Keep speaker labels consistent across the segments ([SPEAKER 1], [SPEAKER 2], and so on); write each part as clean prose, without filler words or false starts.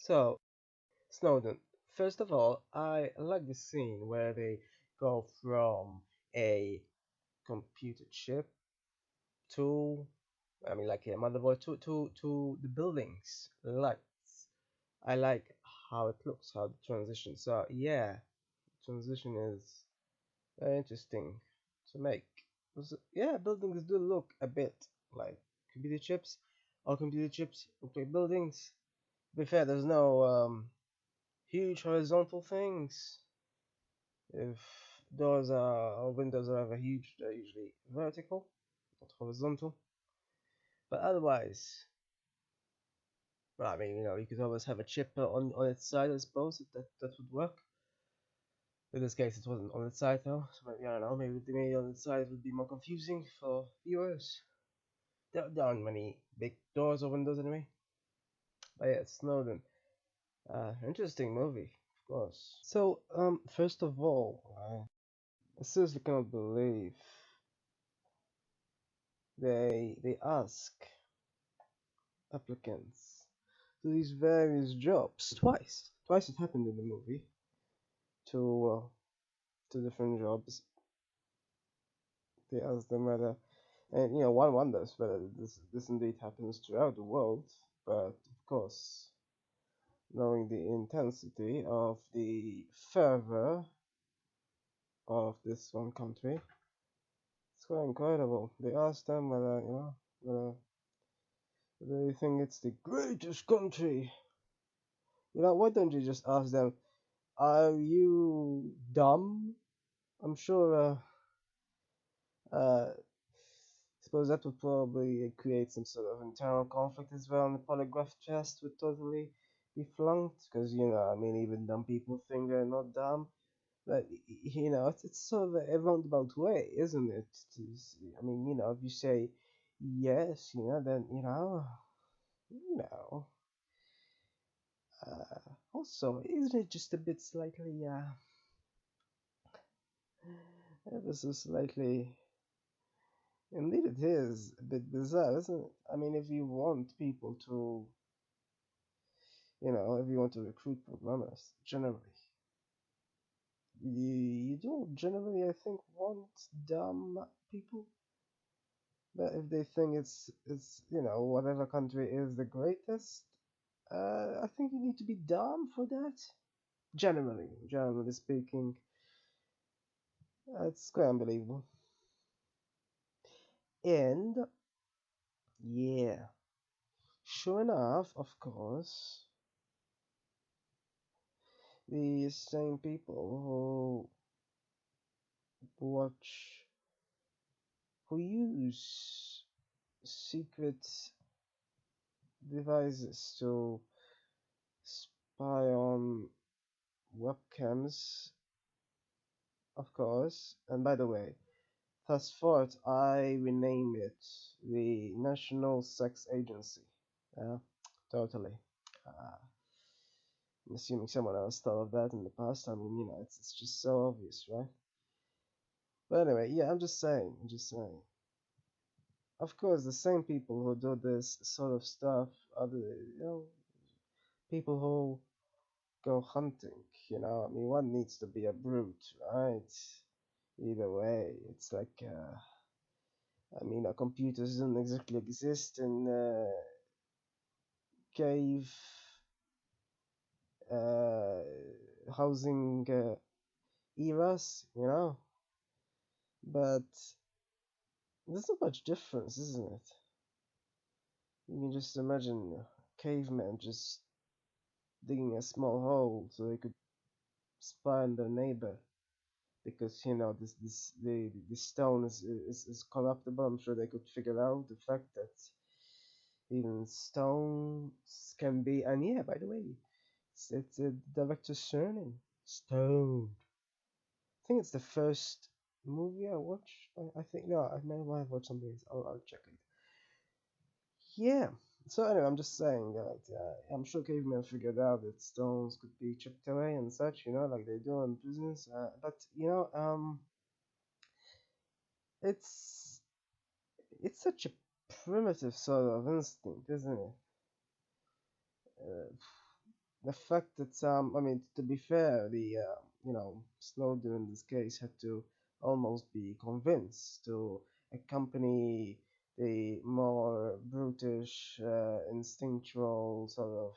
[SPEAKER 1] So, Snowden. First of all, I like the scene where they go from a computer chip to, like a motherboard to the buildings, lights. I like how it looks, how the transition. So yeah, transition is very interesting to make. Yeah, buildings do look a bit like computer chips. All computer chips include buildings. To be fair, there's no huge horizontal things. If doors are or windows are ever huge, they're usually vertical, not horizontal. But otherwise, well, you could always have a chip on its side, I suppose, if that would work. In this case, it wasn't on its side though, so maybe I don't know. Maybe the maybe on its side would be more confusing for viewers. There aren't many big doors or windows anyway. But yeah, Snowden. Interesting movie, of course. So, first of all, I seriously cannot believe they ask applicants to these various jobs twice. Twice it happened in the movie to different jobs. They ask them whether, and one wonders whether this indeed happens throughout the world. But of course, knowing the intensity of the fervor of this one country, it's quite incredible. They ask them whether they think it's the greatest country. Why don't you just ask them, are you dumb? I'm sure, suppose that would probably create some sort of internal conflict as well, and the polygraph test would totally be flunked, because, even dumb people think they're not dumb. But, it's sort of a roundabout way, isn't it? If you say yes, then, you know, also, isn't it just a bit slightly, ever so slightly. Indeed, it is a bit bizarre, isn't it? If you want people to, if you want to recruit programmers, generally, you don't generally, I think, want dumb people. But if they think it's whatever country is the greatest, I think you need to be dumb for that. Generally speaking, it's quite unbelievable. And yeah, sure enough, of course, the same people who watch, who use secret devices to spy on webcams, of course. And by the way, thus forth, I rename it the National Sex Agency. Yeah, totally. Uh, I'm assuming someone else thought of that in the past. It's just so obvious, right? But anyway, yeah, I'm just saying. Of course, the same people who do this sort of stuff are people who go hunting. One needs to be a brute, right? Either way, it's like, computers don't exactly exist in cave uh, housing eras, but there's not much difference, isn't it? You can just imagine a caveman just digging a small hole so they could spy on their neighbor because the stone is corruptible. I'm sure they could figure out the fact that even stones can be. And yeah, by the way, it's a director's surname, Stone. I think it's the first movie I watched. I think no, I may have watched something else. I'll check it. Yeah. So anyway, I'm just saying that I'm sure cavemen figured out that stones could be chipped away and such, like they do in prisons. But it's it's such a primitive sort of instinct, isn't it? Uh, the fact that I mean, to be fair, the Snowden in this case had to almost be convinced to accompany the more brutish, instinctual sort of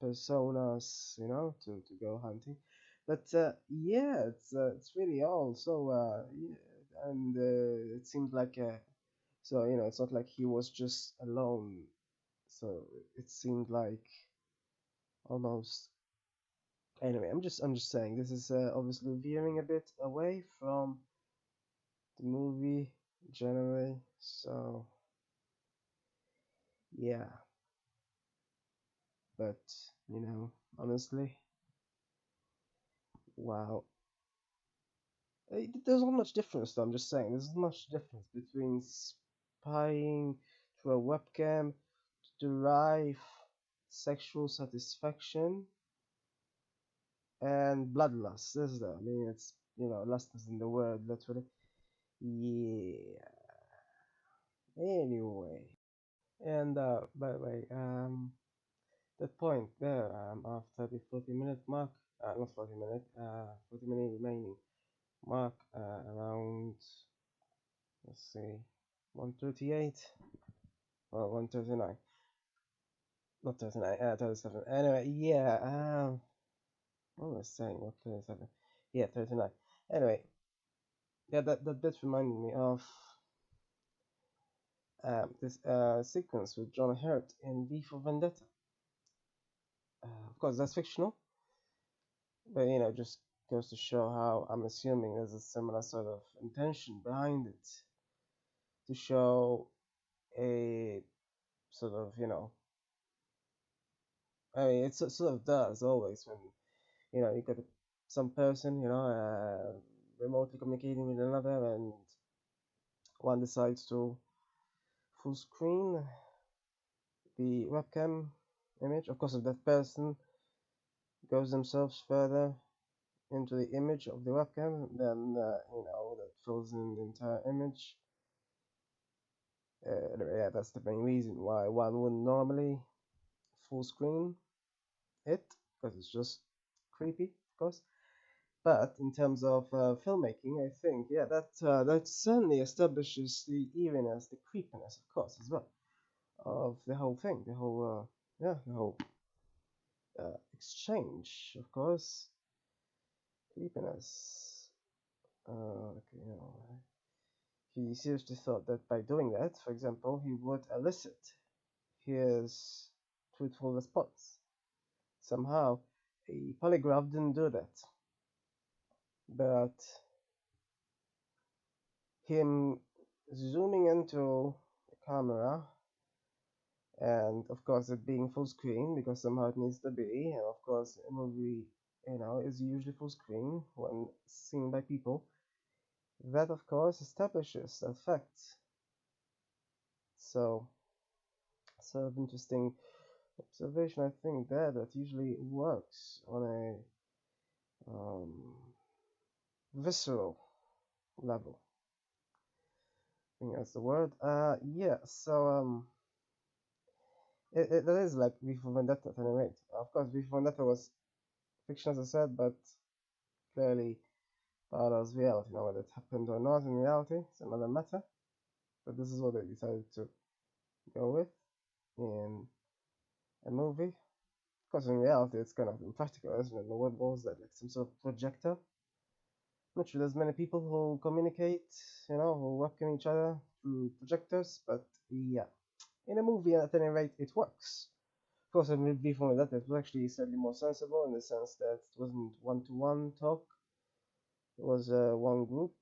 [SPEAKER 1] personas, to go hunting. But yeah, it's really all so yeah, and it seemed like so it's not like he was just alone. So it seemed like almost. Anyway, I'm just saying this is obviously veering a bit away from the movie generally. So yeah, but honestly, wow. There's not much difference, though. I'm just saying, there's not much difference between spying through a webcam to derive sexual satisfaction and bloodlust, is there? I mean, it's, lust is in the word, literally. Yeah. Anyway. And by the way, that point there, after the 40-minute mark, not 40 minute, 40-minute remaining mark, around, let's see, 138 or 139, not 39, 37. Anyway, yeah, what was I saying? What 37? Yeah, 39. Anyway, yeah, that bit reminded me of this sequence with John Hurt in V for Vendetta. Of course, that's fictional, but just goes to show how I'm assuming there's a similar sort of intention behind it to show a sort of, I mean, it sort of does always when, you got some person, remotely communicating with another, and one decides to full screen the webcam image. Of course, if that person goes themselves further into the image of the webcam, then, that fills in the entire image. Yeah, that's the main reason why one wouldn't normally full screen it, because it's just creepy, of course. But in terms of filmmaking, I think, yeah, that certainly establishes the eeriness, the creepiness, of course, as well, of the whole thing, the whole exchange, of course, creepiness. Okay, he seriously thought that by doing that, for example, he would elicit his truthful response. Somehow, a polygraph didn't do that, but him zooming into the camera, and of course it being full screen because somehow it needs to be, and of course a movie, is usually full screen when seen by people. That of course establishes that fact. So, sort of interesting observation, I think, that usually works on a um, visceral level. I think that's the word. Yeah. So that is like V for Vendetta at any rate. Of course, V for Vendetta was fiction, as I said, but clearly parallels reality. Now, whether it happened or not in reality, it's another matter. But this is what they decided to go with in a movie. Of course, in reality, it's kind of impractical, isn't it? What was that? Like some sort of projector? Not sure there's many people who communicate, who webcam each other through projectors, but yeah. In a movie, at any rate, it works. Of course, in before that, it was actually slightly more sensible in the sense that it wasn't one-to-one talk. It was one group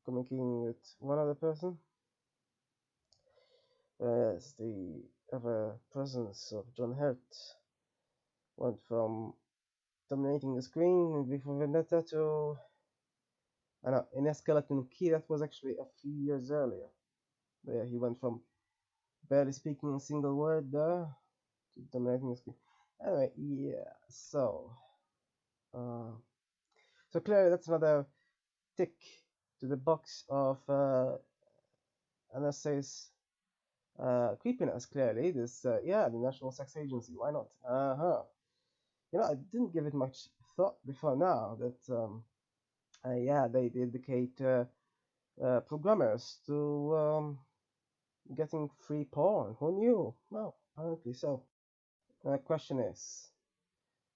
[SPEAKER 1] communicating with one other person. Whereas the ever presence of John Hurt went from dominating the screen in Before Vendetta to in a Skeleton Key that was actually a few years earlier. Where he went from barely speaking a single word there to dominating the screen. Anyway, yeah, uh, so clearly that's another tick to the box of NSA's Creepiness, clearly. Yeah, the National Sex Agency. Why not? Uh-huh. I didn't give it much thought before now that, yeah, they dedicate programmers to getting free porn. Who knew? Well, apparently so. The question is,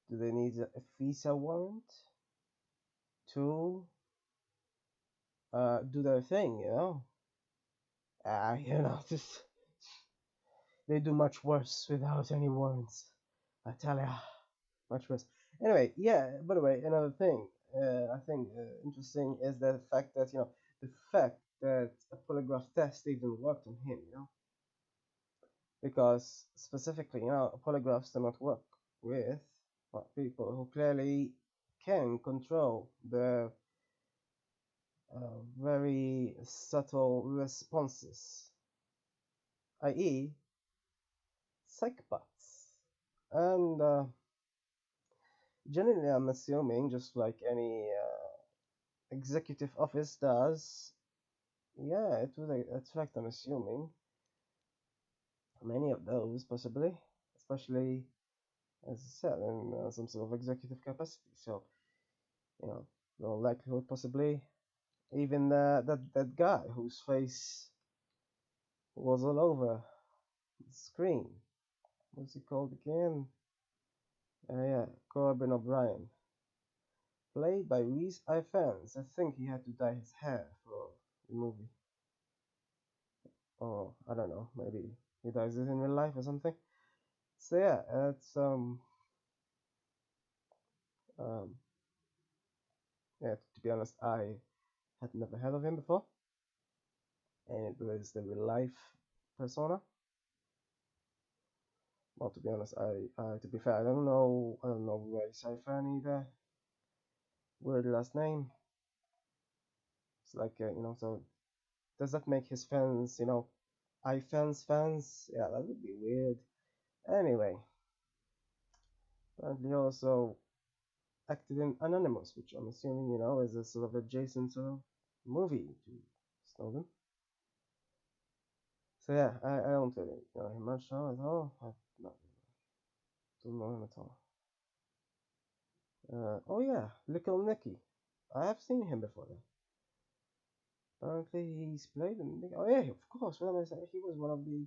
[SPEAKER 1] do they need a visa warrant to do their thing? Just they do much worse without any warrants. I tell ya, much worse. Anyway, yeah. By the way, another thing I think interesting is the fact that the fact that a polygraph test even worked on him. Because specifically, polygraphs do not work with people who clearly can control the very subtle responses, i.e., psychopaths. And generally, I'm assuming, just like any executive office does, yeah, it would attract, I'm assuming, many of those, possibly, especially, as I said, in some sort of executive capacity. So, you know, the likelihood, possibly, even that guy whose face was all over the screen. What's he called again? Yeah, Corbin O'Brien. Played by Reese Ifans. I think he had to dye his hair for the movie. Or, I don't know, maybe he dyes it in real life or something. So yeah, um, yeah, to be honest, I had never heard of him before. And it was the real life persona. Well, to be honest, to be fair, I don't know Reese Ifan either. Weird last name. It's like, so does that make his fans, fans? Yeah, that would be weird. Anyway, apparently also acted in Anonymous, which I'm assuming, is a sort of adjacent sort of movie to Snowden. So yeah, I don't really know him much now at all. I don't know him at all. Oh yeah, Little Nicky. I have seen him before then. Apparently he's played in. Oh yeah, of course. What am I saying? He was one of the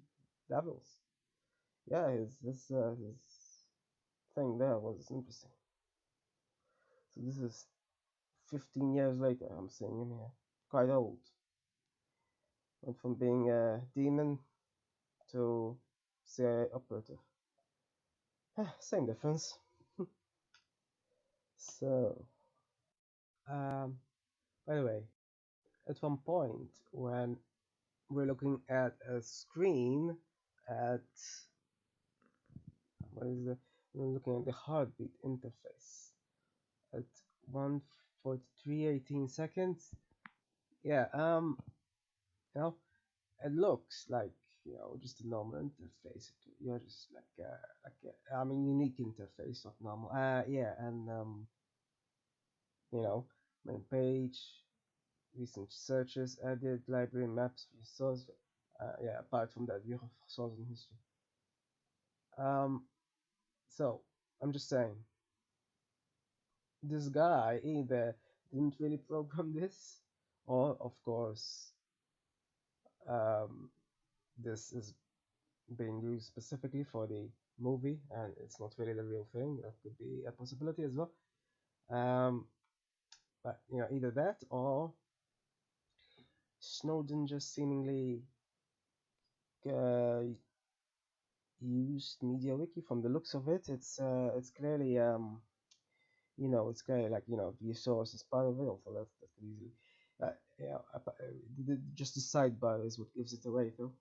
[SPEAKER 1] devils. Yeah, his thing there was interesting. So this is 15 years later. I'm seeing him here. Quite old. Went from being a demon to CIA operative. Same difference. So, um, by the way, at one point when we're looking at a screen at what is the we're looking at the heartbeat interface at 1:43:18 seconds. Yeah, you know, it looks like just a normal interface. You're just I mean unique interface, not normal. Yeah, and main page, recent searches, added library maps, view source. Yeah, apart from that, view source and history. So I'm just saying, this guy either didn't really program this, or of course, um, this is being used specifically for the movie, and it's not really the real thing. That could be a possibility as well. But either that or Snowden just seemingly uh, used MediaWiki. From the looks of it, it's clearly it's clearly like view source is part of it. Also, that could easily just the sidebar is what gives it away, though.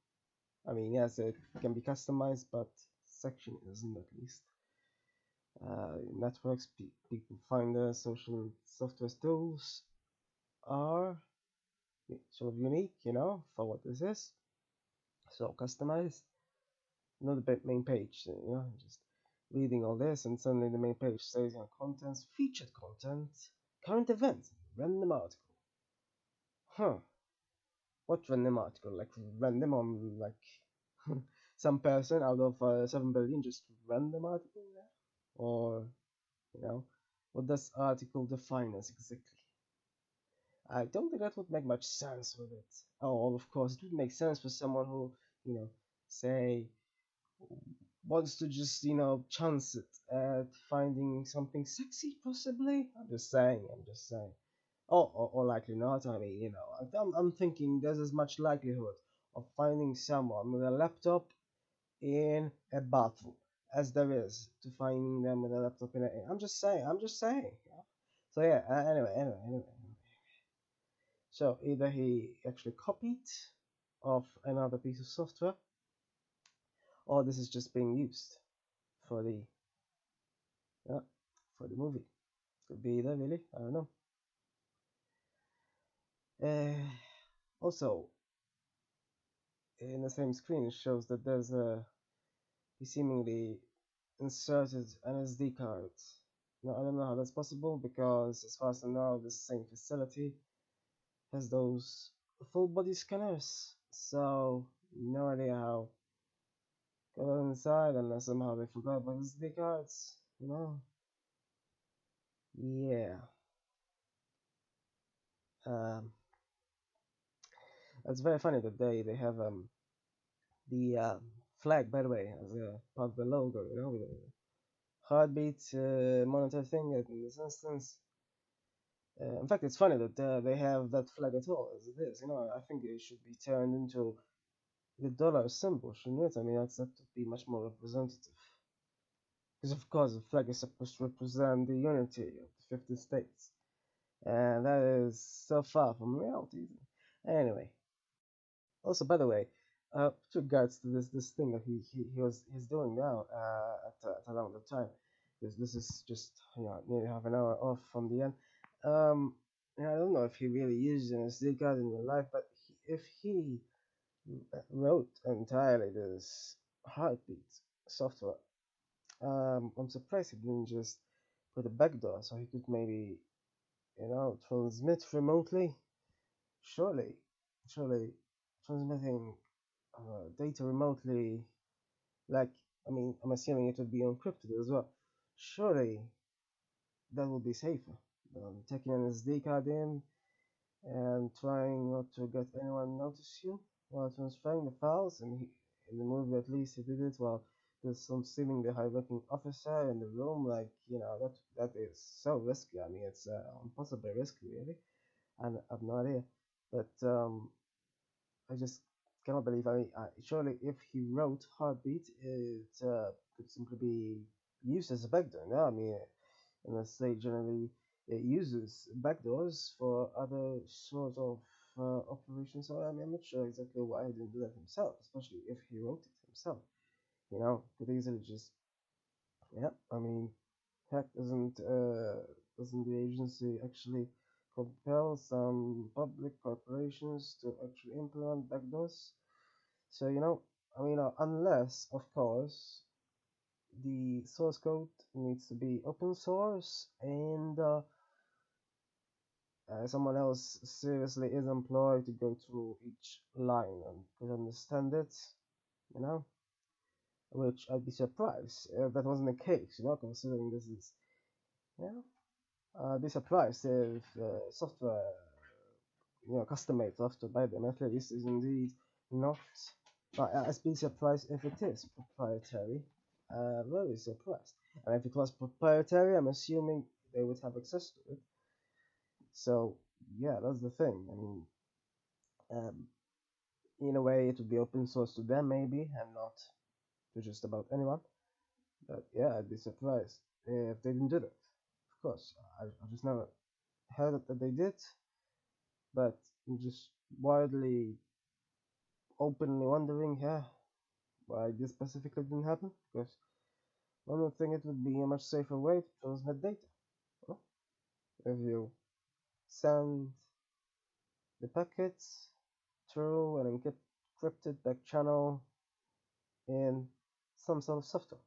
[SPEAKER 1] I mean, yes, it can be customized, but section isn't, at least. Networks, people finder, social software tools are sort of unique, for what this is. So customized, not the main page, just reading all this, and suddenly the main page says, contents, featured content, current events, random article. Huh. What random article? Like random on, like, some person out of 7 billion just random article there? Or, you know, what does article define as exactly? I don't think that would make much sense with it. Oh, of course, it would make sense for someone who, you know, say, wants to just, chance it at finding something sexy, possibly. I'm just saying. Or likely not. I mean, I'm thinking there's as much likelihood of finding someone with a laptop in a bathroom as there is to finding them with a laptop in a. I'm just saying. Yeah. So yeah. Anyway. So either he actually copied off another piece of software, or this is just being used for the yeah, for the movie. Could be either, really. I don't know. Uh, Also, in the same screen, it shows that there's a he seemingly inserted an SD card. Now, I don't know how that's possible because, as far as I know, this same facility has those full body scanners. So, no idea how go inside unless somehow they forgot about SD cards. Yeah. Um, it's very funny that they have the flag, by the way, as a part of the logo. With a heartbeat monitor thing in this instance. In fact, it's funny that they have that flag at all, as it is. I think it should be turned into the dollar symbol, shouldn't it? I mean, that would be much more representative. Because, of course, the flag is supposed to represent the unity of the 50 states. And that is so far from reality. Anyway, also, by the way, with regards to this thing that he's doing now at around the time, because this is just nearly half an hour off from the end. I don't know if he really used an SD card in real life, but if he wrote entirely this heartbeat software, I'm surprised he didn't just put a backdoor so he could maybe transmit remotely. Surely, surely, transmitting data remotely, like, I mean, I'm assuming it would be encrypted as well. Surely that would be safer than taking an SD card in and trying not to get anyone notice you while transferring the files. And in the movie, at least, he did it while there's some seemingly high-ranking officer in the room. Like, that is so risky. I mean, it's impossibly risky, really. And I've no idea, but I just cannot believe. I mean, surely if he wrote Heartbeat, it could simply be used as a backdoor. No, I mean, unless they generally uses backdoors for other sort of operations. So I mean, I'm not sure exactly why he didn't do that himself, especially if he wrote it himself. Could easily just yeah. I mean, heck, doesn't the agency actually compel some public corporations to actually implement backdoors? So I mean, unless of course the source code needs to be open source and someone else seriously is employed to go through each line and could understand it, you know, which I'd be surprised if that wasn't the case, considering this is, yeah, I'd be surprised if software, custom-made software by them at least is indeed not, I'd be surprised if it is proprietary, very surprised. And if it was proprietary, I'm assuming they would have access to it. So, yeah, that's the thing. I mean, um, in a way, it would be open source to them, maybe, and not to just about anyone. But yeah, I'd be surprised if they didn't do that. Of course, I just never heard that they did, but I'm just widely, openly wondering, yeah, why this specifically didn't happen. Because one would think it would be a much safer way to transmit data. Well, if you send the packets through an encrypted back channel in some sort of software.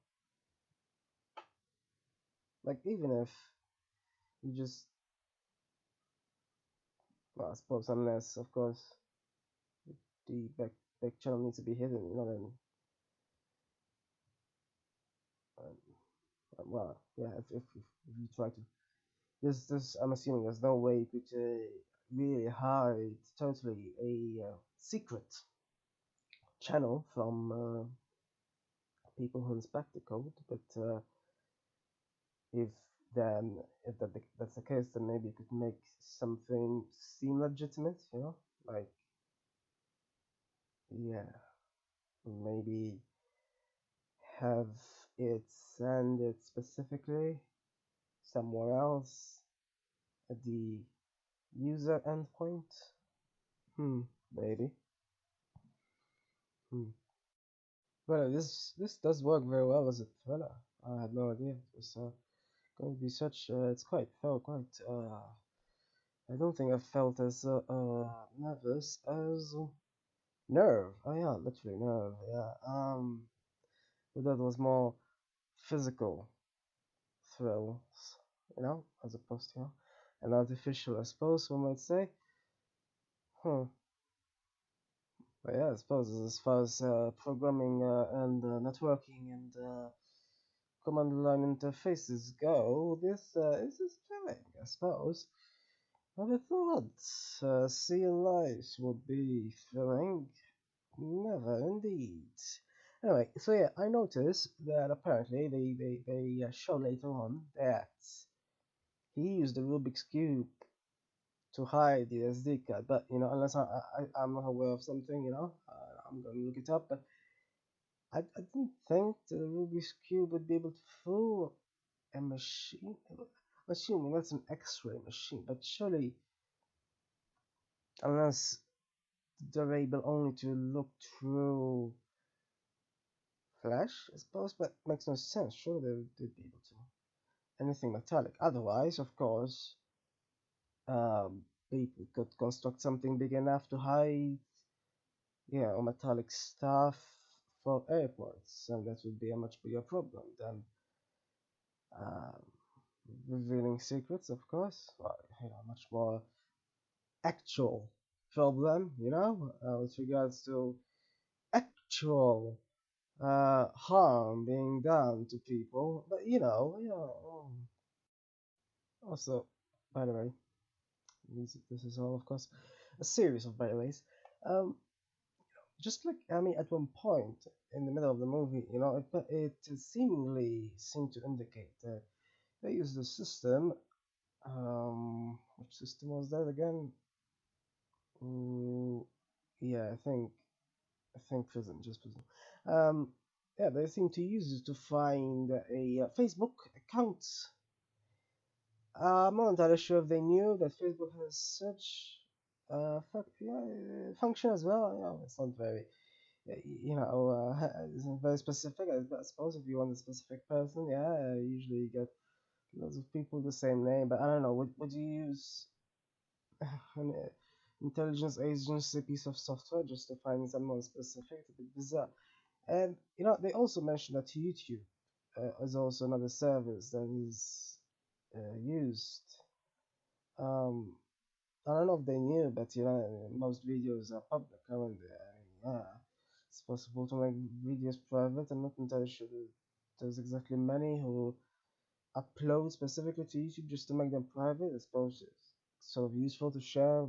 [SPEAKER 1] Like, even if you just, well, I suppose, unless, of course, the back channel needs to be hidden, then well, yeah, if you try to, this I'm assuming there's no way you could really hide totally a secret channel from people who inspect the code. But if then if that's the case, then maybe you could make something seem legitimate, like, yeah, maybe have it send it specifically somewhere else at the user endpoint. Hmm, maybe. Hmm. Well, this does work very well as a thriller. I had no idea it was going to be such. It's quite felt quite. I don't think I felt as nervous as Nerve. Oh yeah, literally Nerve. Yeah. But that was more physical thrills, as opposed to an artificial, I suppose one might say. Huh. But yeah, I suppose as far as programming and networking and command line interfaces go, this is thrilling, I suppose. But I thought seeing lives would be thrilling. Never, indeed. Anyway, so yeah, I noticed that apparently they show later on that he used the Rubik's Cube to hide the SD card, but unless I'm not aware of something, I'm gonna look it up. But I didn't think the Rubik's Cube would be able to fool a machine. I'm assuming that's an X-ray machine, but surely, unless they're able only to look through flash, I suppose, but makes no sense. Surely they'd be able to anything metallic. Otherwise, of course, people could construct something big enough to hide, or metallic stuff for airports, and that would be a much bigger problem than um, revealing secrets, of course. Well, much more actual problem, with regards to actual harm being done to people. But also, by the way, this is all, of course, a series of by the ways. Um, just like I mean, at one point in the middle of the movie, it seemingly seemed to indicate that they used the system. Which system was that again? Mm, yeah, I think prison, just prison. Um, yeah, they seem to use it to find a Facebook account. I'm not entirely sure if they knew that Facebook has such function as well. It's not very, it's not very specific. I suppose if you want a specific person, yeah, usually you get lots of people with the same name. But I don't know. Would you use an intelligence agency piece of software just to find someone specific? It's a bit bizarre. And they also mentioned that YouTube is also another service that is used. Um, I don't know if they knew, but most videos are public currently. Yeah, it's possible to make videos private. I'm not entirely sure that there's exactly many who upload specifically to YouTube just to make them private. I suppose it's sort of useful to share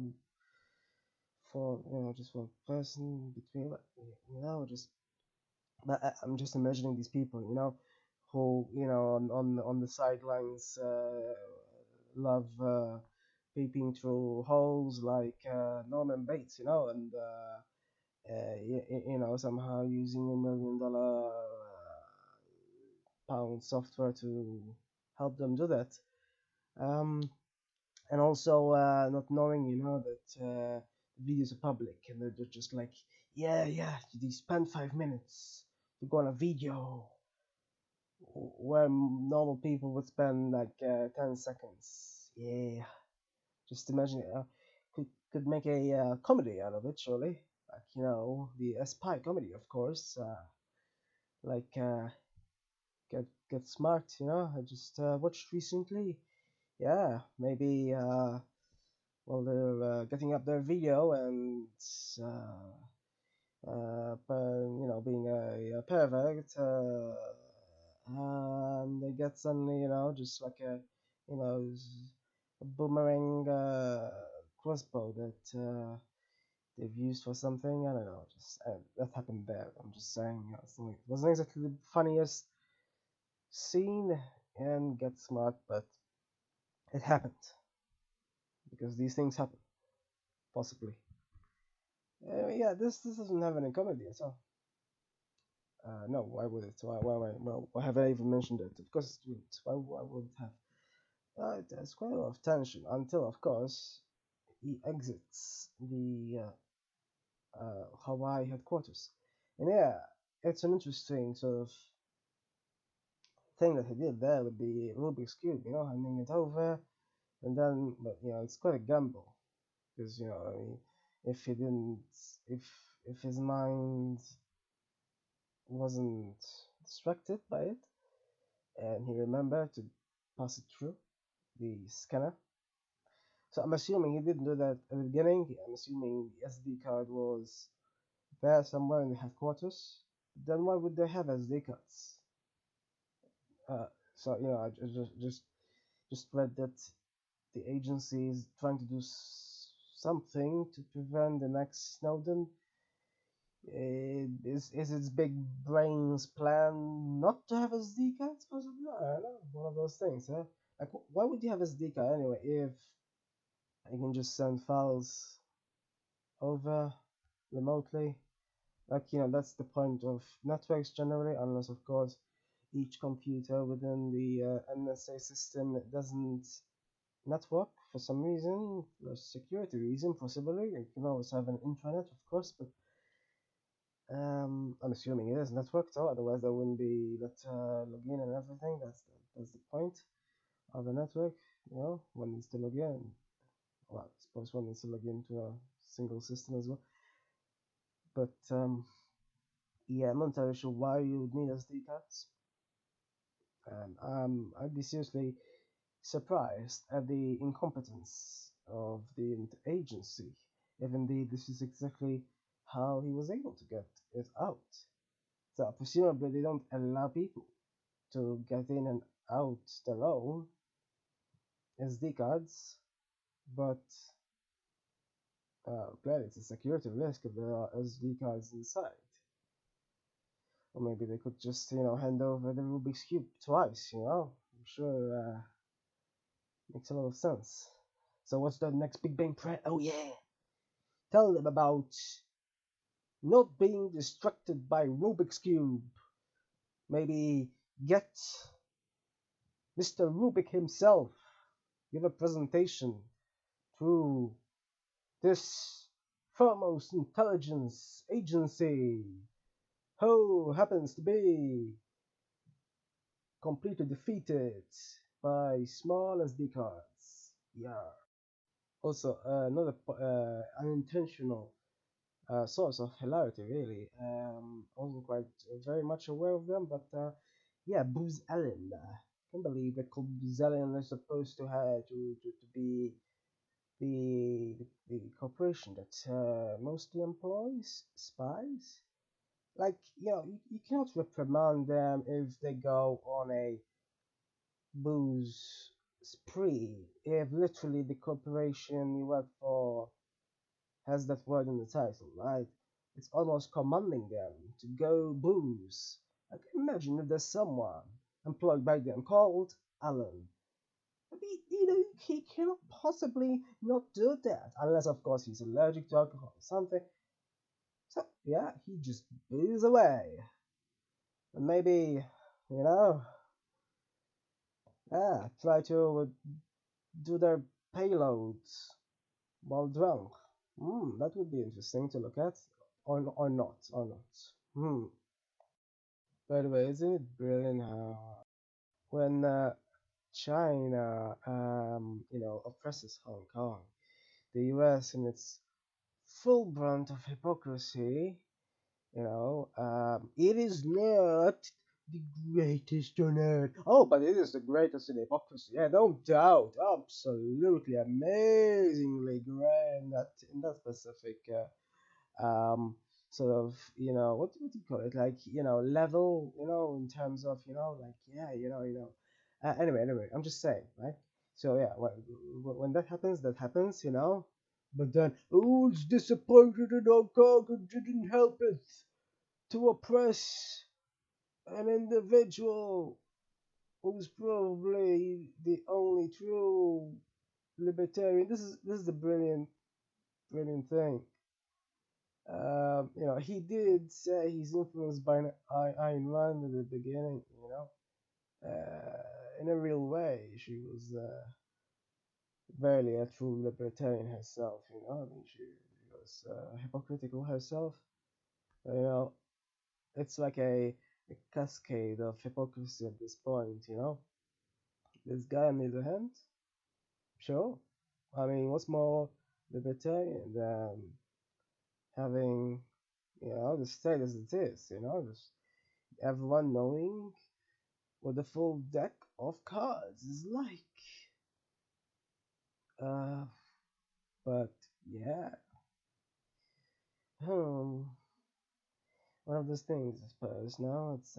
[SPEAKER 1] for just one person between, like, just. But I'm just imagining these people, who on the sidelines love peeping through holes like Norman Bates, and somehow using $1 million pound software to help them do that. Um, and also not knowing, that videos are public, and they're just like, yeah, you spend 5 minutes to go on a video where normal people would spend like 10 seconds. Yeah, just imagine could make a comedy out of it, surely. Like, the spy comedy, of course. Like get smart, I just watched recently. Yeah, maybe well, they're getting up their video and being a pervert, They get suddenly, just like a boomerang crossbow that they've used for something. I don't know. Just that happened there. I'm just saying, it wasn't exactly the funniest scene and Get Smart, but it happened because these things happen, possibly. Yeah, this doesn't have any comedy at all. No, why would it? Why have I even mentioned it? Of course it wouldn't. Why would it have? There's quite a lot of tension until, of course, he exits the Hawaii headquarters. And yeah, it's an interesting sort of thing that he did there with the Rubik's Cube, handing it over, and then, but it's quite a gamble because I mean, if he didn't, if if his mind wasn't distracted by it, and he remembered to pass it through the scanner. So I'm assuming he didn't do that at the beginning. I'm assuming the SD card was there somewhere in the headquarters. Then why would they have SD cards? Uh, so I just read that the agency is trying to do something to prevent the next Snowden. Is its big brains plan not to have SD cards? Possibly, I don't know. One of those things, huh? Like, why would you have SD card anyway if you can just send files over remotely? Like, that's the point of networks generally, unless of course each computer within the NSA system doesn't network for some reason, for security reason, possibly. You can always have an intranet, of course, but I'm assuming it is networked, so otherwise there wouldn't be that login and everything. That's the point of the network. One needs to log in. Well, I suppose one needs to log into a single system as well. But yeah, I'm not entirely sure why you would need SD cards. I'd be seriously surprised at the incompetence of the agency, if indeed this is exactly how he was able to get it out. So presumably they don't allow people to get in and out their own SD cards, but clearly it's a security risk if there are SD cards inside. Or maybe they could just, hand over the Rubik's Cube twice, I'm sure makes a lot of sense. So what's the next Big Bang prayer? Oh yeah! Tell them about not being distracted by Rubik's Cube. Maybe get Mr. Rubik himself give a presentation to this foremost intelligence agency who happens to be completely defeated by small SD cards. Yeah. Also, another unintentional source of hilarity, really. I wasn't quite very much aware of them, but yeah, Booz Allen. Can't believe that Booz Allen is supposed to have to be the corporation that mostly employs spies. Like, you cannot reprimand them if they go on a booze spree. If literally the corporation you work for has that word in the title, right? It's almost commanding them to go booze. Like, imagine if there's someone employed by them called Alan. I mean, he cannot possibly not do that, unless, of course, he's allergic to alcohol or something. So, yeah, he just booze away. And maybe, you know, try to do their payloads while drunk. That would be interesting to look at, or not. By the way, isn't it brilliant how when China, oppresses Hong Kong, the U.S. in its full brunt of hypocrisy, it is not the greatest on earth. Oh, but it is the greatest in hypocrisy. Yeah, no doubt. Absolutely amazingly great in that specific sort of, what do you call it, like, level, in terms of, like, yeah, anyway, I'm just saying, right? So yeah, when that happens, but then, oh, it's disappointed in Hong Kong and didn't help it to oppress an individual who's probably the only true libertarian. This is the brilliant thing. He did say he's influenced by Ayn Rand at the beginning. In a real way, she was barely a true libertarian herself. I mean, she was hypocritical herself. You know, it's like a cascade of hypocrisy at this point. This guy on the other hand, sure. I mean, what's more libertarian than having, the state as it is, just everyone knowing what the full deck of cards is like. Uh, but yeah, hmm, one of those things, I suppose. No, it's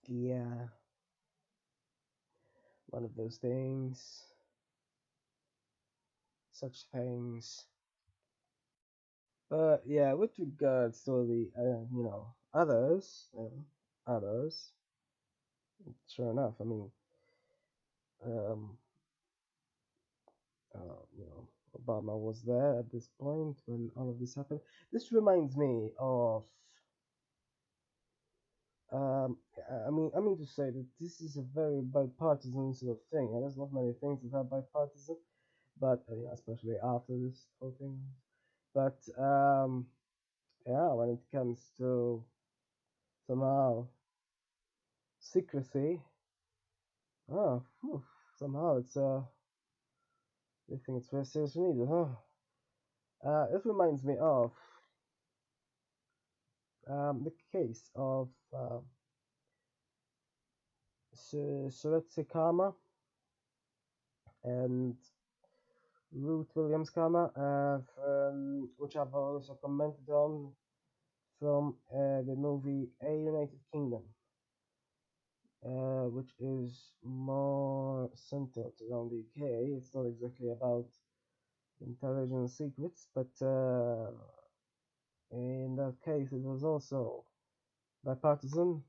[SPEAKER 1] yeah, one of those things, such things. But yeah, with regards to the, others, sure enough, I mean, um, Obama was there at this point when all of this happened. This reminds me of, um, I mean to say that this is a very bipartisan sort of thing, and there's not many things that are bipartisan, but especially after this whole thing. But yeah, when it comes to somehow secrecy, somehow it's I think it's very seriously needed, huh? It reminds me of the case of Suretsi Karma and Ruth Williams Karma, which I've also commented on from the movie A United Kingdom, which is more centered around the UK. It's not exactly about intelligence secrets, but in that case, it was also bipartisan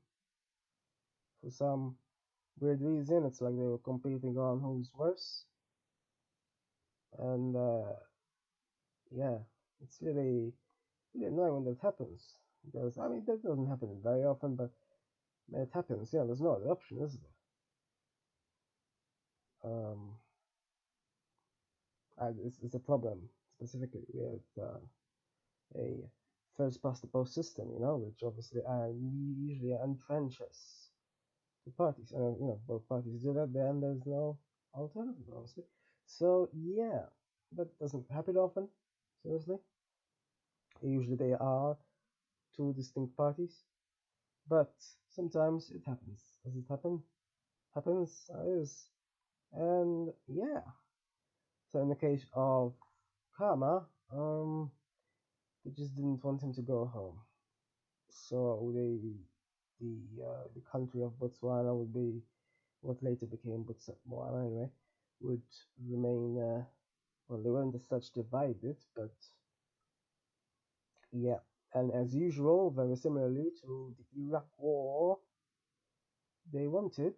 [SPEAKER 1] for some weird reason. It's like they were competing on who's worse, and yeah, it's really annoying when that happens, because I mean that doesn't happen very often, but when it happens, there's no other option, is there? It's a problem specifically with a first past the post system, which obviously usually entrenches the parties, and both parties do that, then there's no alternative, honestly. So yeah, that doesn't happen often. Seriously, usually they are two distinct parties, but sometimes it happens. Does it happen? Happens is, and yeah. So in the case of Karma, they just didn't want him to go home. So the country of Botswana would be what later became Botswana anyway, would remain. Well, they weren't as such divided, but yeah. And as usual, very similarly to the Iraq War, they wanted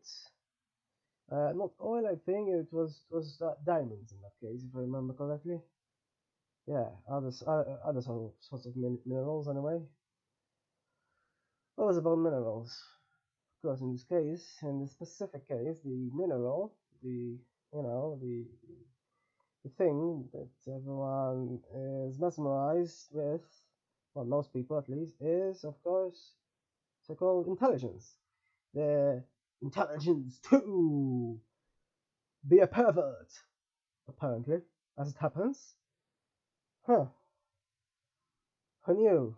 [SPEAKER 1] not oil. I think it was diamonds in that case, if I remember correctly. Yeah, other sorts of minerals anyway. What was about minerals? Of course, in this specific case, the mineral, the thing that everyone is mesmerized with, well, most people at least, is of course so-called intelligence. The intelligence to be a pervert, apparently, as it happens. Huh? Who knew?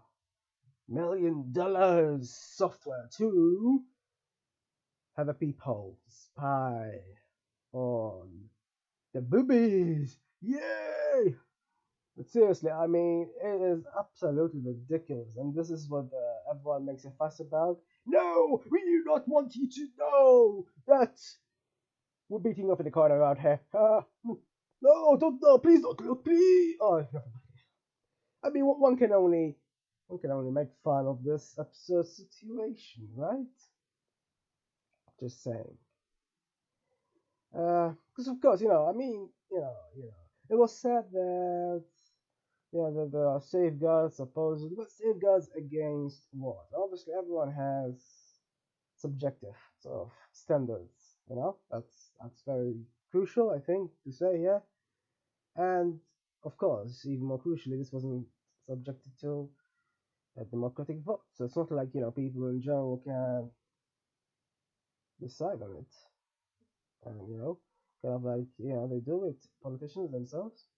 [SPEAKER 1] $1 million software to have a peephole, spy on the boobies. Yay! But seriously, I mean, it is absolutely ridiculous, and this is what everyone makes a fuss about. No, we do not want you to know that we're beating off in the corner around here. No, don't, no, please don't look, please. Oh, never mind. I mean, one can only make fun of this absurd situation, right? Just saying. Because of course, I mean, it was said that that there are safeguards supposedly, but safeguards against what? Obviously, everyone has subjective sort of standards. That's very crucial, I think, to say here. And of course, even more crucially, this wasn't subjected to a democratic vote, so it's not like people in general can decide on it, and kind of like they do it, politicians themselves.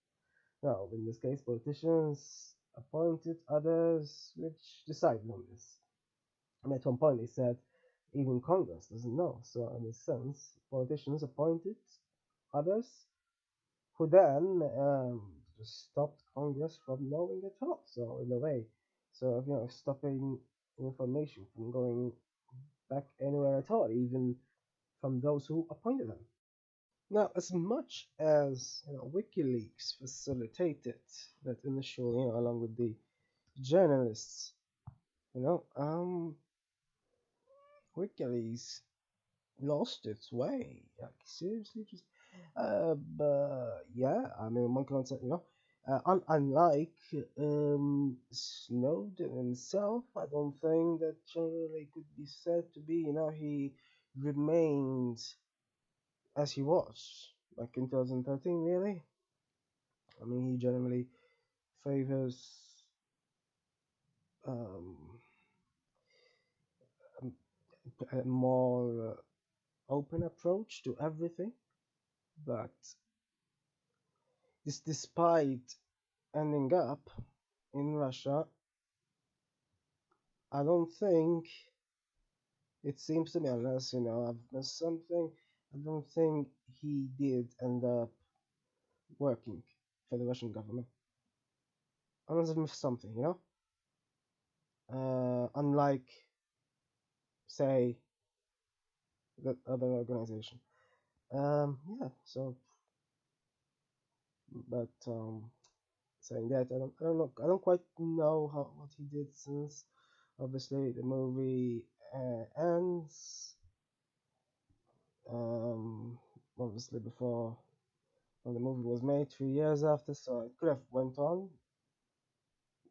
[SPEAKER 1] No, in this case, politicians appointed others which decided on this. And at one point they said even Congress doesn't know. So in a sense, politicians appointed others who then just stopped Congress from knowing at all. So in a way, so stopping information from going back anywhere at all, even from those who appointed them. Now, as much as WikiLeaks facilitated that initial, along with the journalists, WikiLeaks lost its way. Like seriously, just but yeah, I mean, one can say, unlike Snowden himself, I don't think that generally could be said to be, he remained as he was back in 2013. Really, I mean, he generally favors um, a more open approach to everything, but this despite ending up in Russia, I don't think it seems to me, unless I've missed something, I don't think he did end up working for the Russian government. Unless I've missed something, unlike say that other organization. Yeah. So, but saying that, I don't quite know what he did since obviously the movie ends. Obviously before when the movie was made, 3 years after, so it could have went on,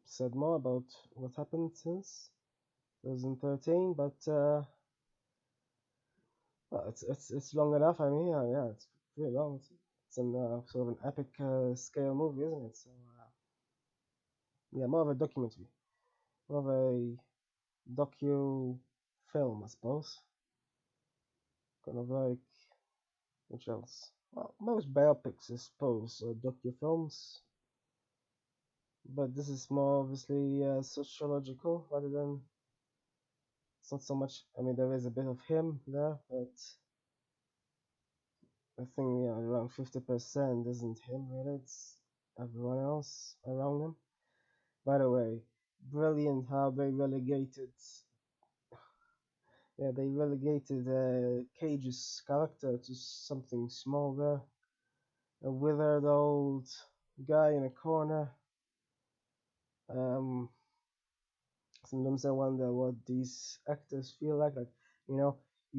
[SPEAKER 1] said more about what happened since 2013, but well, it's long enough. I mean, yeah, it's pretty long. It's an sort of an epic scale movie, isn't it? So yeah, more of a documentary, more of a docu film, I suppose. Kind of like which else? Well, most biopics, I suppose, are docu films, but this is more obviously sociological rather than. It's not so much. I mean, there is a bit of him there, but I think around 50% isn't him really. It's everyone else around him. By the way, brilliant how they relegated. Yeah, they relegated Cage's character to something small there. A withered old guy in a corner. Sometimes I wonder what these actors feel like. Like, you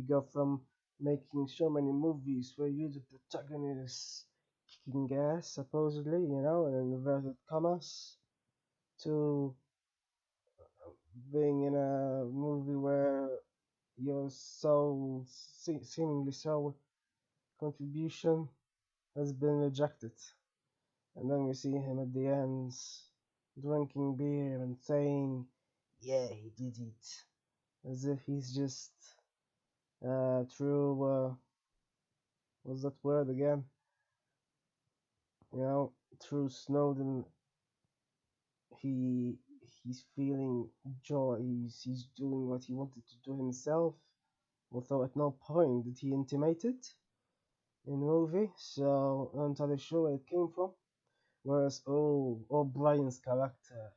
[SPEAKER 1] go from making so many movies where you're the protagonist kicking ass, supposedly, in inverted commas, to being in a movie where your sole, seemingly sole contribution has been rejected. And then we see him at the end drinking beer and saying, yeah, he did it. As if he's just true, what's that word again? Through Snowden, he he's feeling joy. He's doing what he wanted to do himself, although at no point did he intimate it in the movie. So I'm not entirely sure where it came from. Whereas, oh, O'Brien's character,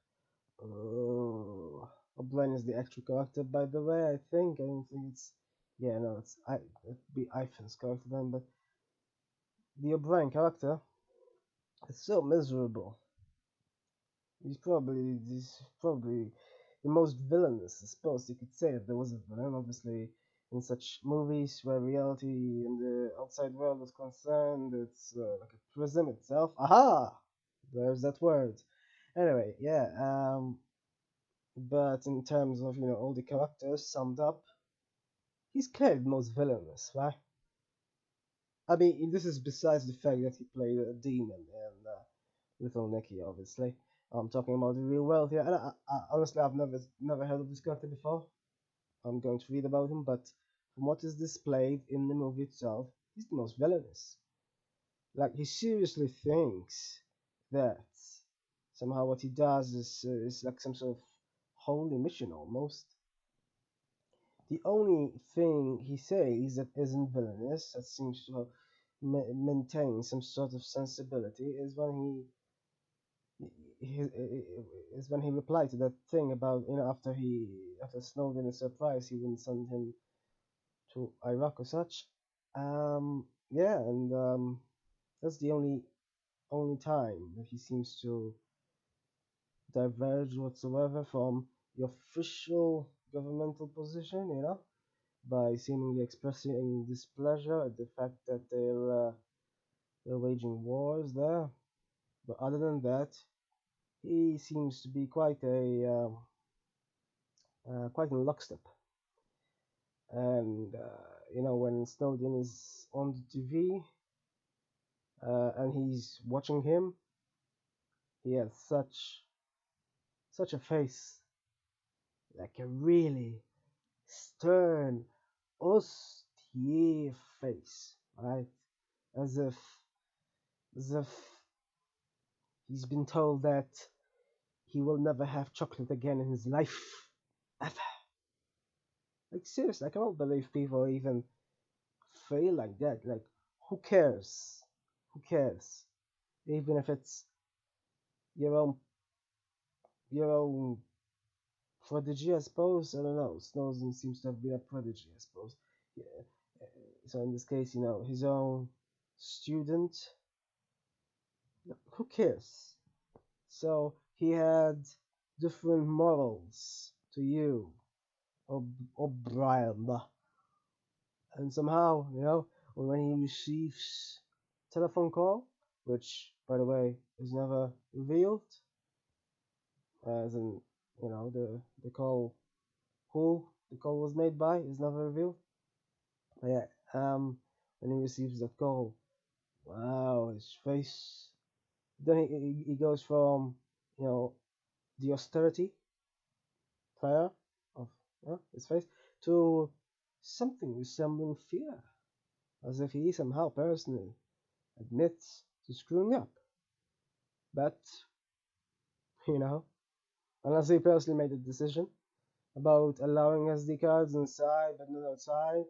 [SPEAKER 1] oh, O'Brien is the actual character, by the way. I think. I don't think it's. Yeah, no, it'd be Ivan's character then. But the O'Brien character is so miserable. He's probably the most villainous. I suppose you could say if there was a villain. Obviously, in such movies where reality and the outside world is concerned, it's like a prism itself. Aha! There's that word. Anyway, yeah. But in terms of all the characters summed up, he's clearly the most villainous, right? I mean, this is besides the fact that he played a demon in Little Nicky, obviously. I'm talking about the real world here, and honestly, I've never heard of this character before. I'm going to read about him, but from what is displayed in the movie itself, he's the most villainous. Like he seriously thinks that somehow what he does is like some sort of holy mission almost. The only thing he says that isn't villainous, that seems to maintain some sort of sensibility, he is when he replied to that thing about after Snowden is surprised he wouldn't send him to Iraq or such. Yeah, and that's the only time that he seems to diverge whatsoever from the official governmental position, by seemingly expressing displeasure at the fact that they're waging wars there. But other than that, he seems to be quite in lockstep. And when Snowden is on the TV and he's watching him, he has such a face, like a really stern, austere face, right? As if as if he's been told that he will never have chocolate again in his life, ever. Like seriously, I cannot believe people even feel like that. Like, who cares? Who cares? Even if it's your own your own prodigy, I suppose. I don't know. Snowden seems to have been a prodigy, I suppose. Yeah. So in this case, his own student. Who cares? So he had different morals to you, O'Brien, and somehow, when he receives telephone call, which by the way is never revealed, as in the call, who the call was made by is never revealed. But yeah, when he receives that call, wow, his face. Then he goes from the austerity fire of his face to something resembling fear, as if he somehow personally admits to screwing up. But, you know, unless he personally made a decision about allowing SD cards inside but not outside,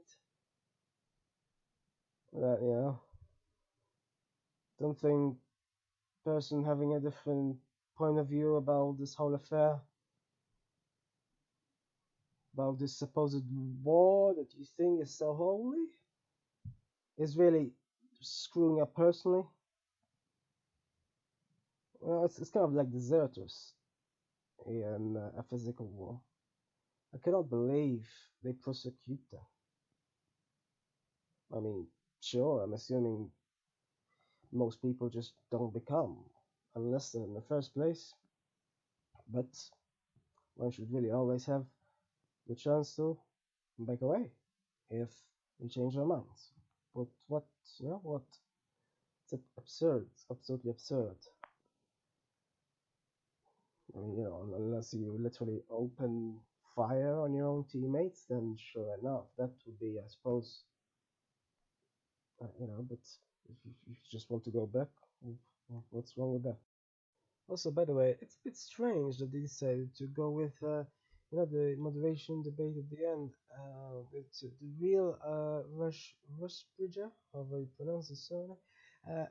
[SPEAKER 1] that, don't think person having a different point of view about this whole affair, about this supposed war that you think is so holy, is really screwing up personally. Well, it's kind of like deserters in a physical war. I cannot believe they prosecute them. I mean, sure, I'm assuming most people just don't become enlisted in the first place, but one should really always have the chance to back away if they change their minds. But what? It's absurd. It's absolutely absurd. I mean, unless you literally open fire on your own teammates, then sure enough, that would be, I suppose, but if you just want to go back, what's wrong with that? Also, by the way, it's a bit strange that they decided to go with, the moderation debate at the end. The real Rush Bridger, however you pronounce his surname, uh,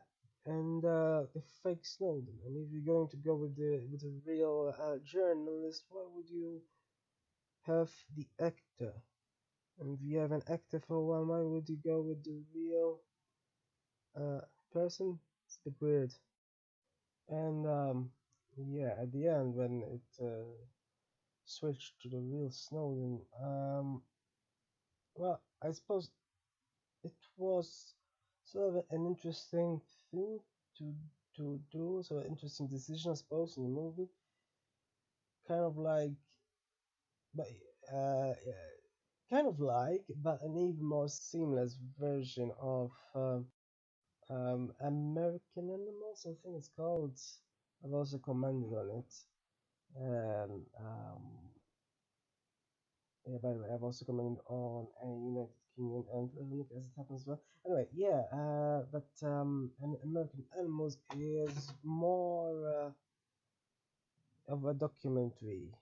[SPEAKER 1] and the fake Snowden. And if you're going to go with the real journalist, why would you have the actor? And if you have an actor for one, why would you go with the real uh, person? It's a bit weird. And yeah, at the end when it switched to the real Snowden, well, I suppose it was sort of an interesting thing to do, so an interesting decision, I suppose, in the movie. Kind of like, but kind of like, but an even more seamless version of American Animals, I think it's called. I've also commented on it. And yeah, by the way, I've also commented on a United Kingdom and look as it happens as well. Anyway, yeah, but an American Animals is more of a documentary,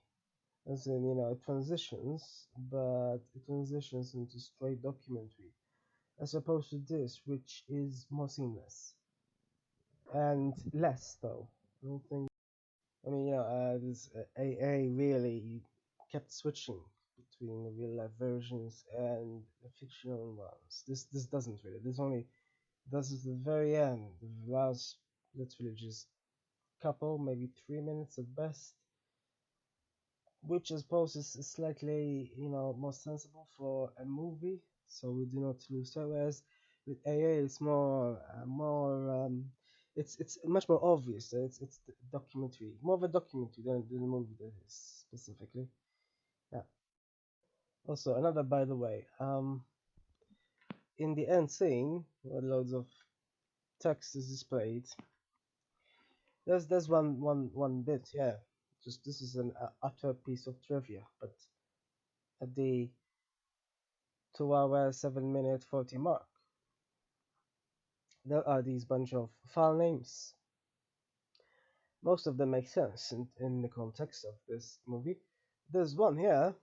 [SPEAKER 1] as in it transitions, but it transitions into straight documentary, as opposed to this, which is more seamless and less though. I don't think. I mean, this AA really kept switching between the real life versions and the fictional ones. This doesn't really. This only does at the very end. The last literally just couple, maybe 3 minutes at best, which I suppose is slightly more sensible for a movie, so we do not lose that. Whereas with AA, it's more it's much more obvious that it's the documentary, more of a documentary than the movie that is specifically. Yeah. Also, another by the way, in the end scene where loads of text is displayed, there's one bit, yeah. Just this is an utter piece of trivia, but at the 2 hour 7 minute 40 mark, there are these bunch of file names. Most of them make sense in the context of this movie. There's one here: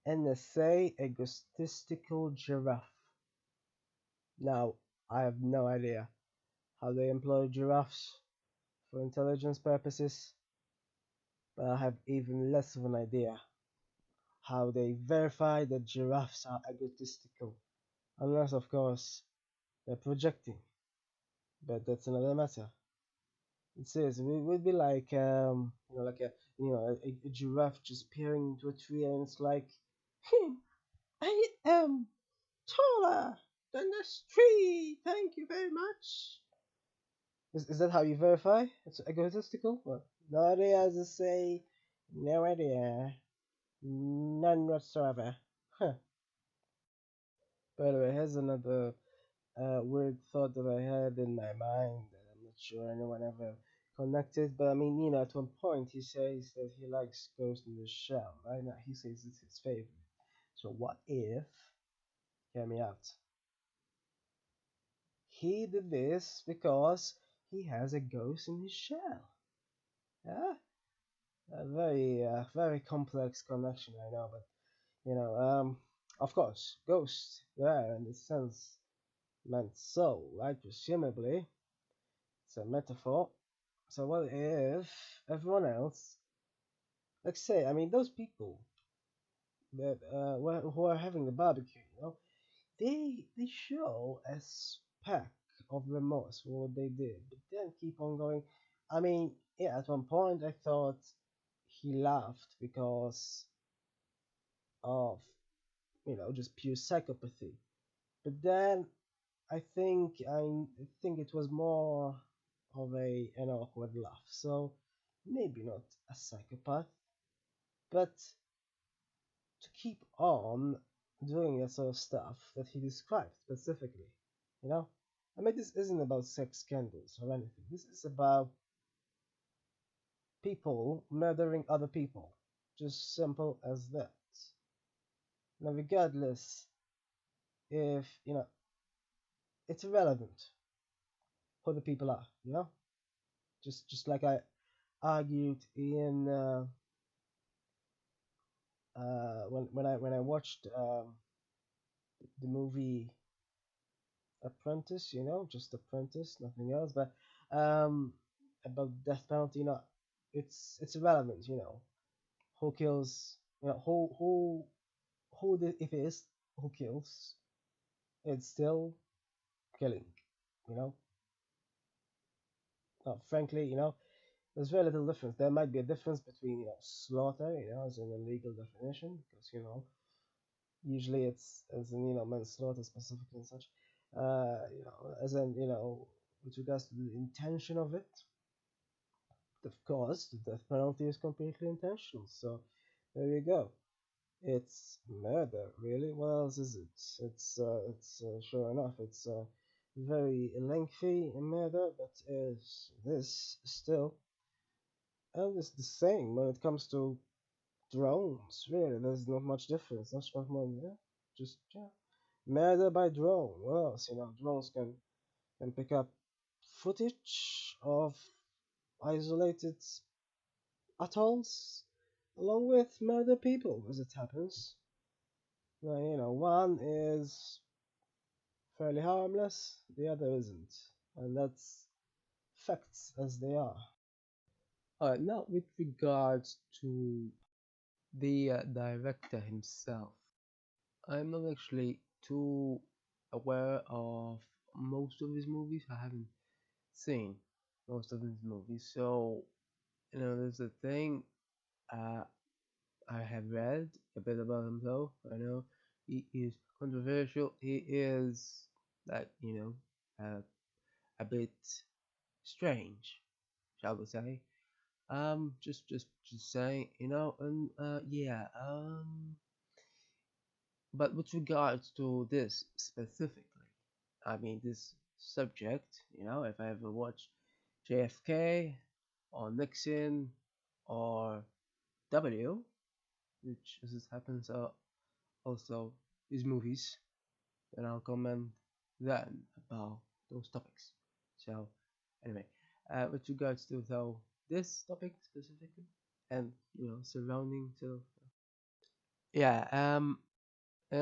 [SPEAKER 1] NSA egotistical giraffe. Now, I have no idea how they employ giraffes for intelligence purposes, but I have even less of an idea how they verify that giraffes are egotistical. Unless, of course, they're projecting, but that's another matter. It says it would be like like a giraffe just peering into a tree, and it's like, I am taller than this tree. Thank you very much. Is that how you verify? It's egotistical? Well, no idea, as I say. No idea. None whatsoever. Huh. By the way, here's another weird thought that I had in my mind that I'm not sure anyone ever connected. But I mean, at one point he says that he likes Ghost in the Shell, right? Now he says it's his favorite. So what if, hear me out, he did this because he has a ghost in his shell? Yeah, a very complex connection, I know, but of course, ghost there in the sense meant soul, right? Presumably, it's a metaphor. So what if everyone else, like say, I mean, those people that who are having the barbecue, they show a speck of remorse for what they did, but then keep on going. I mean, yeah, at one point I thought he laughed because of just pure psychopathy, but then I think it was more of an awkward laugh. So maybe not a psychopath, but to keep on doing that sort of stuff that he described specifically. You know? I mean, this isn't about sex scandals or anything. This is about people murdering other people. Just simple as that. Now, regardless if, it's irrelevant who the people are. Just like I argued in when I watched the movie apprentice, just apprentice, nothing else. But um, about death penalty, it's irrelevant, who kills, if it is who kills, it's still killing, you know. Frankly, there's very little difference. There might be a difference between, slaughter, as an illegal definition, because usually it's as in manslaughter specifically and such. As in with regards to the intention of it, of course, the death penalty is completely intentional. So there you go. It's murder, really. What else is it? It's sure enough, it's very lengthy murder, but is this still? And it's the same when it comes to drones. Really, there's not much difference. Not much more. Yeah, just yeah. Murder by drone. What else? Drones can pick up footage of isolated atolls along with murder people, as it happens. Now, one is fairly harmless, the other isn't, and that's facts as they are. Now, with regards to the director himself, I'm not actually too aware of most of his movies. I haven't seen most of his movies, so there's a thing. Uh, I have read a bit about him though. I know he is controversial. He is like uh, a bit strange, shall we say? Just saying, and yeah. But with regards to this specifically, I mean this subject, if I ever watch JFK or Nixon or W, which as it happens are also his movies, then I'll comment then about those topics. So anyway, with regards to though this topic specifically and surrounding so yeah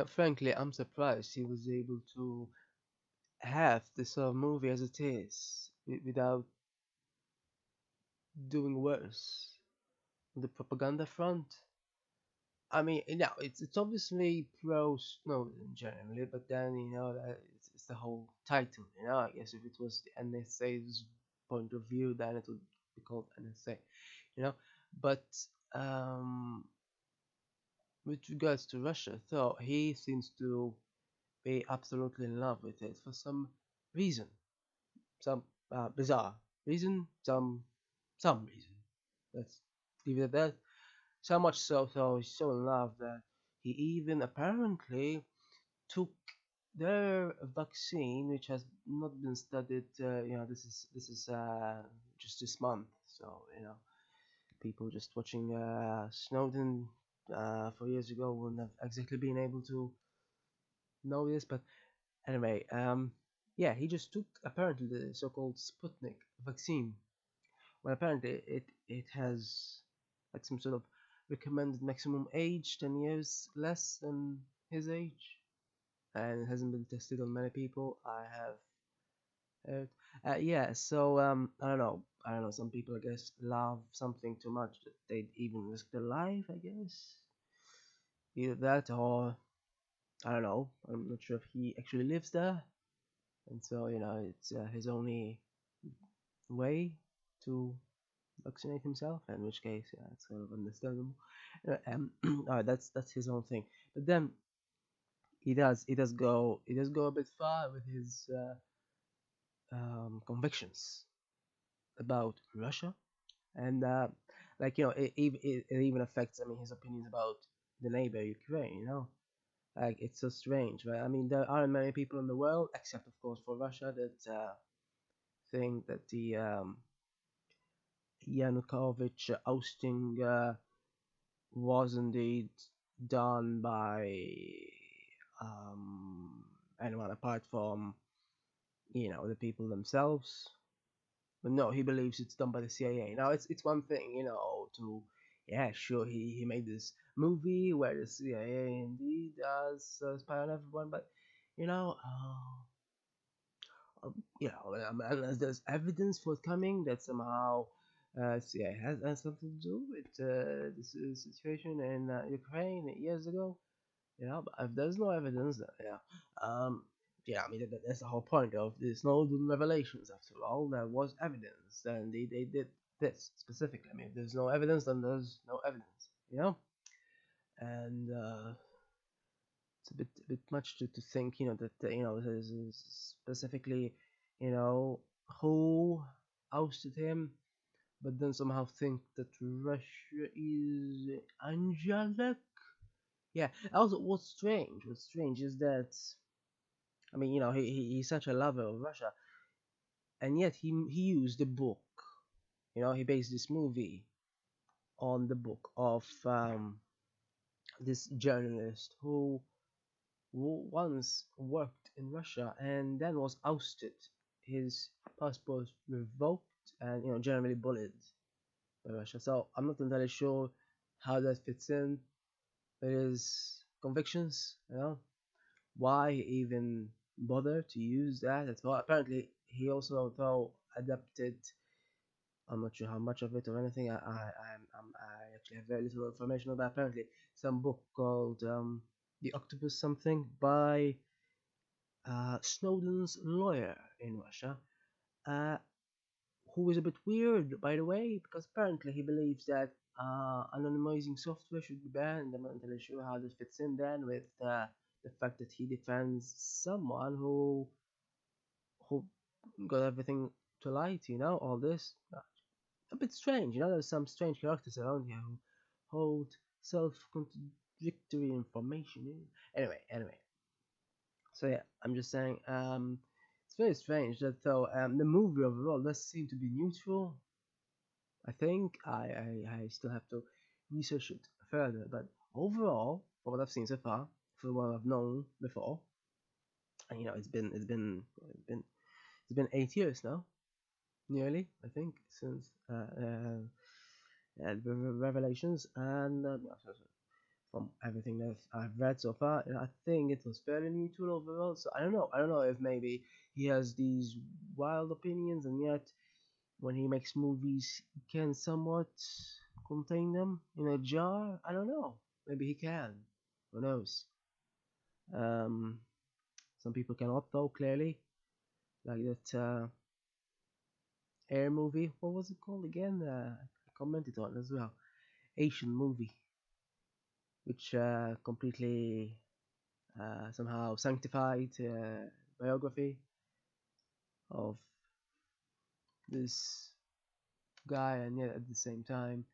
[SPEAKER 1] frankly I'm surprised he was able to have this sort of movie as it is without doing worse on the propaganda front. I mean, it's obviously pro Snowden generally, but then it's the whole title. I guess if it was the NSA's point of view, then it would be called NSA. You know, but um, with regards to Russia, though, he seems to be absolutely in love with it for some reason, some bizarre reason, some reason. Let's leave it at that. So much so he's so in love that he even apparently took their vaccine, which has not been studied. This is just this month. So people just watching Snowden 4 years ago wouldn't have exactly been able to know this. But anyway, yeah, he just took apparently the so-called Sputnik vaccine. Well, apparently it has like some sort of recommended maximum age, 10 years less than his age, and it hasn't been tested on many people. I have heard. Yeah, so I don't know. Some people, I guess, love something too much that they'd even risk their life. I guess either that or I don't know. I'm not sure if he actually lives there, and so it's his only way to vaccinate himself, in which case, yeah, it's kind of understandable. Alright, that's his own thing. But then he does go a bit far with his convictions about Russia, and like it even affects. I mean, his opinions about the neighbor Ukraine. Like it's so strange, right? I mean, there aren't many people in the world, except of course for Russia, that think that the Yanukovych ousting was indeed done by anyone apart from the people themselves. But no, he believes it's done by the CIA. Now it's one thing, to yeah, sure, he made this movie where the CIA indeed does spy on everyone, but you know, Unless there's evidence forthcoming that somehow CIA has something to do with this situation in Ukraine years ago. But if there's no evidence, then, um, that's the whole point of the Snowden revelations. After all, there was evidence, and they did this specifically. I mean, if there's no evidence, then there's no evidence. And it's a bit much to think, that this is specifically, you know, who ousted him, but then somehow think that Russia is angelic. Yeah. Also, what's strange is that, I mean, he's such a lover of Russia, and yet he used the book. He based this movie on the book of this journalist who once worked in Russia and then was ousted, his passport revoked, and generally bullied by Russia. So I'm not entirely sure how that fits in with his convictions. Why even bother to use that at all? Apparently, he also though adapted. I'm not sure how much of it or anything. I actually have very little information about. Apparently, some book called "The Octopus Something" by Snowden's lawyer in Russia, uh, who is a bit weird, by the way, because apparently he believes that anonymizing software should be banned. I'm not entirely sure how this fits in then with the fact that he defends someone who got everything to light. All this. A bit strange. There's some strange characters around here who hold self-contradictory information. Anyway. So yeah, I'm just saying, it's very strange that though the movie overall does seem to be neutral. I think I still have to research it further, but overall, for what I've seen so far, for what I've known before, and it's been 8 years now, nearly, I think, since the revelations, and from everything that I've read so far, I think it was fairly neutral overall. So I don't know. I don't know if maybe he has these wild opinions, and yet when he makes movies, he can somewhat contain them in a jar. I don't know. Maybe he can. Who knows? Um, some people cannot, though. Clearly, like that Air movie. What was it called again? I commented on it as well. Asian movie, which completely somehow sanctified biography of this guy, and yet at the same time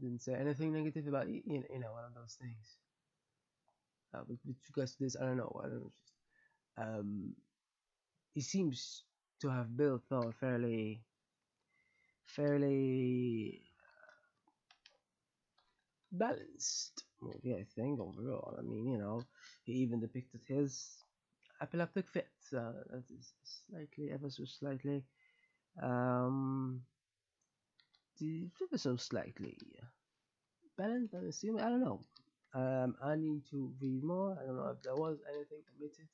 [SPEAKER 1] didn't say anything negative about one of those things. With regards to this, I don't know. I don't know. Um, he seems to have built a fairly balanced movie, I think, overall. I mean, he even depicted his epileptic fits. That is slightly, ever so slightly, um, ever so slightly balanced. I'm assuming. I don't know. I need to read more. I don't know if there was anything omitted.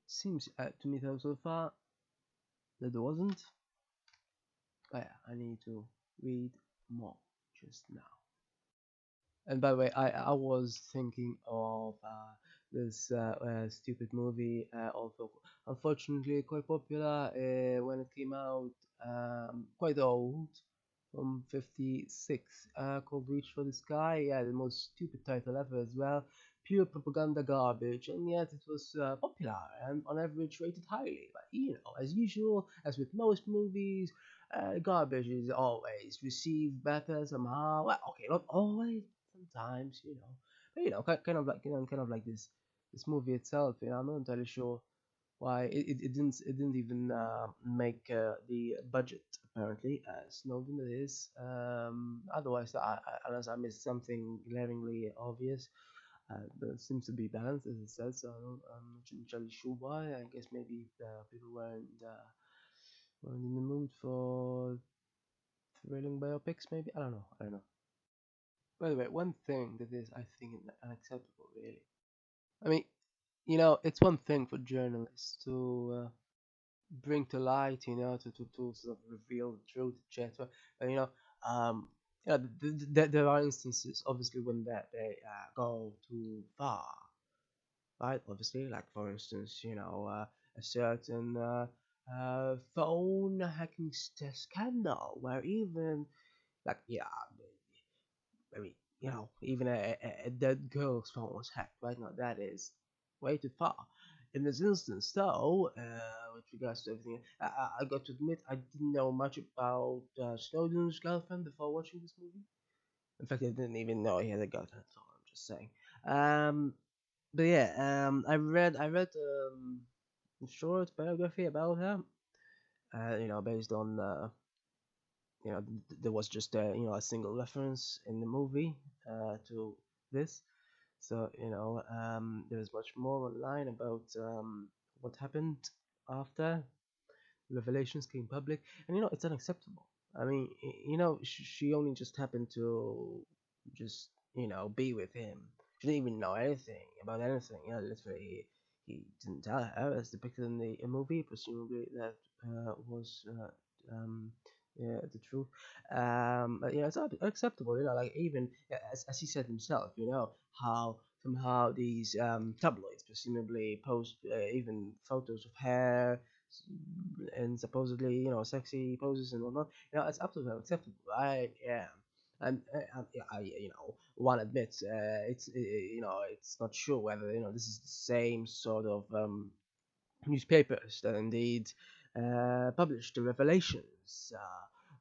[SPEAKER 1] Seems to me though so far that there wasn't. But yeah, I need to read more just now. And by the way, I was thinking of this stupid movie, also unfortunately quite popular when it came out, quite old, from 56, called Reach for the Sky. Yeah, the most stupid title ever as well. Pure propaganda garbage, and yet it was popular and on average rated highly. But as usual, as with most movies, garbage is always received better somehow. Well, okay, not always, sometimes, but kind of like this movie itself. I'm not entirely sure why it didn't even make the budget, apparently. Snowden it is. Otherwise, unless I missed something glaringly obvious, but it seems to be balanced, as it says. So I'm not entirely sure why. I guess maybe people weren't in the mood for thrilling biopics. Maybe, I don't know. I don't know. By the way, one thing that is, I think, unacceptable, really. I mean, it's one thing for journalists to bring to light, to sort of reveal the truth, etc. But there are instances, obviously, when that they go too far, right? Obviously, like for instance, a certain phone hacking scandal, where even like I mean, even a dead girl's phone was hacked. Right now, that is way too far. In this instance, though, with regards to everything, I got to admit I didn't know much about Snowden's girlfriend before watching this movie. In fact, I didn't even know he had a girlfriend. So I'm just saying. But yeah, I read a short biography about her. Based on there was just a single reference in the movie to this. So there's much more online about what happened after revelations came public, and it's unacceptable. I mean, she only just happened to just be with him. She didn't even know anything about anything. Literally, he didn't tell her, as depicted in the movie. Presumably, that was yeah, the truth. But it's unacceptable. Like even as he said himself, how somehow these tabloids presumably post even photos of hair and supposedly sexy poses and whatnot. It's absolutely unacceptable. Yeah. And yeah, one admits it's not sure whether this is the same sort of newspapers that indeed published the revelations.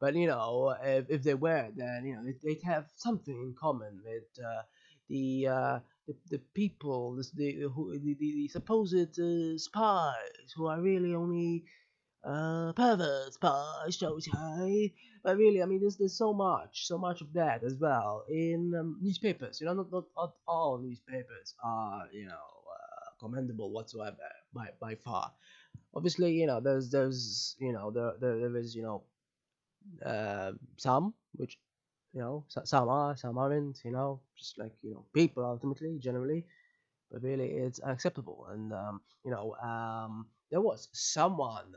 [SPEAKER 1] But if they were, then they'd have something in common with the, uh, the people, the supposed spies who are really only perverts, shall we say? But really, I mean, there's so much of that as well in newspapers. Not all newspapers are commendable whatsoever by far. Obviously, there's there is some which some are, some aren't. Just like people ultimately, generally, but really it's unacceptable. And there was someone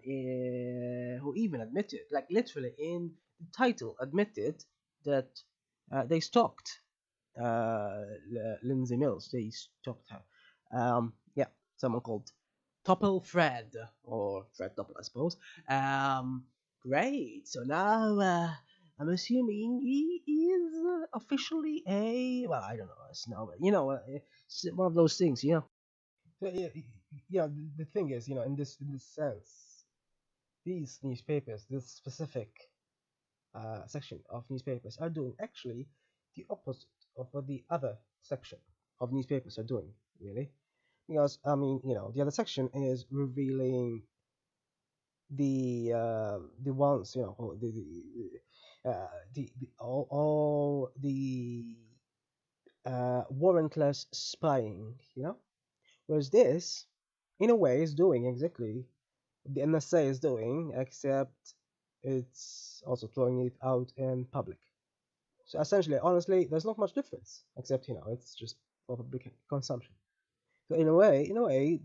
[SPEAKER 1] who even admitted, like literally in the title, admitted that they stalked Lindsay Mills. They stalked her. Yeah, someone called Topple Fred, or Fred Topple, I suppose. Um, Great. So now I'm assuming he is officially a, well, I don't know, a snow, but it's one of those things. So, yeah, the thing is, in this sense, these newspapers, this specific section of newspapers are doing actually the opposite of what the other section of newspapers are doing, really. Because I mean, the other section is revealing the ones, the all the warrantless spying, whereas this, in a way, is doing exactly what the NSA is doing, except it's also throwing it out in public. So essentially, honestly, there's not much difference, except it's just for public consumption. So in a way,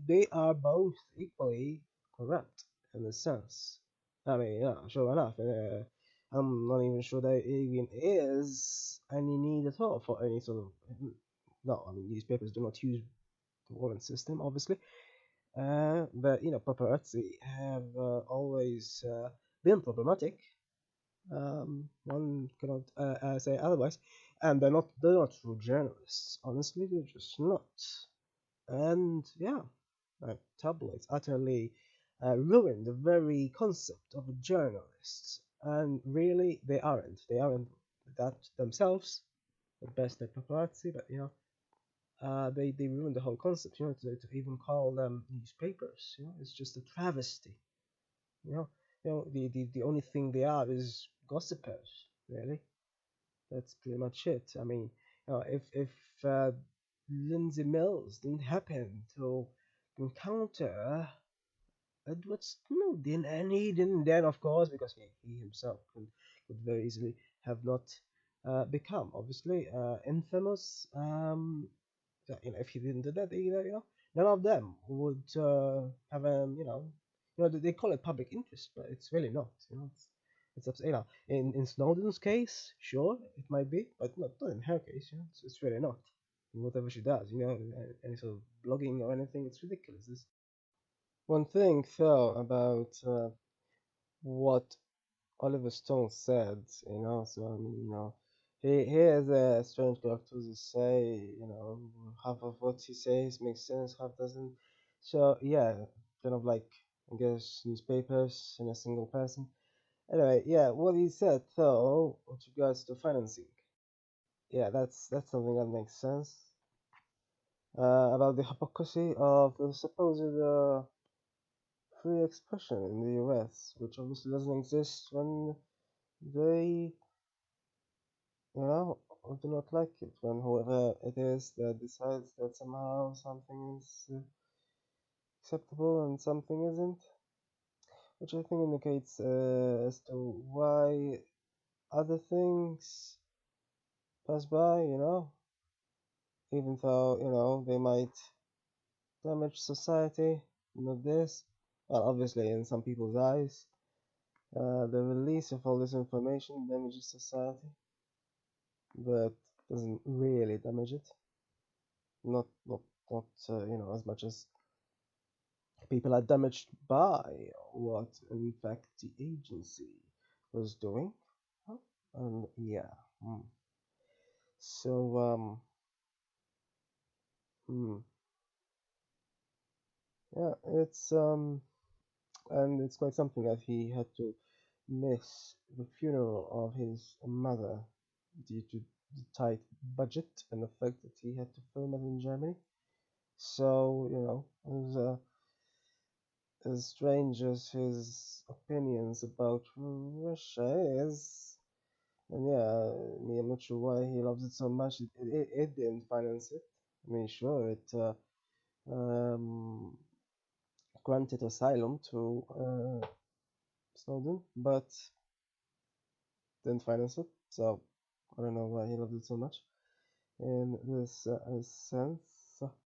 [SPEAKER 1] they are both equally corrupt in a sense. I mean, yeah, sure enough, I'm not even sure there even is any need at all for any sort of. No, I mean, newspapers do not use the warrant system, obviously. But paparazzi have always been problematic. One cannot say otherwise, and they're not true journalists. Honestly, they're just not. And yeah, tabloids utterly ruin the very concept of a journalist. And really, they aren't. They aren't that themselves. At best, they're paparazzi, but they ruin the whole concept. To even call them newspapers, it's just a travesty. You know, the only thing they are is gossipers. Really, that's pretty much it. I mean, if Lindsay Mills didn't happen to encounter Edward Snowden, and he didn't then, of course, because he himself could very easily have not become, obviously, infamous. If he didn't do that either, none of them would have they call it public interest, but it's really not. In Snowden's case, sure, it might be, but not in her case. It's really not. Whatever she does, any sort of blogging or anything, it's ridiculous. One thing, though, about what Oliver Stone said, so I mean, he has a strange character to say, half of what he says makes sense, half doesn't. So yeah, kind of like, I guess, newspapers in a single person. Anyway, yeah, what he said though, with regards to financing, yeah, that's something that makes sense. About the hypocrisy of the supposed free expression in the US, which obviously doesn't exist when they, do not like it, when whoever it is that decides that somehow something is acceptable and something isn't, which I think indicates as to why other things pass by, even though, they might damage society, not this. Well, obviously, in some people's eyes, the release of all this information damages society, but doesn't really damage it. Not as much as people are damaged by what, in fact, the agency was doing. Huh? And yeah, so hmm. Yeah, it's quite something that he had to miss the funeral of his mother due to the tight budget and the fact that he had to film it in Germany. So, as strange as his opinions about Russia is, and yeah, I'm not sure why he loves it so much. It didn't finance it. I mean, sure, it um, granted asylum to Snowden, but didn't finance it. So I don't know why he loves it so much in this sense.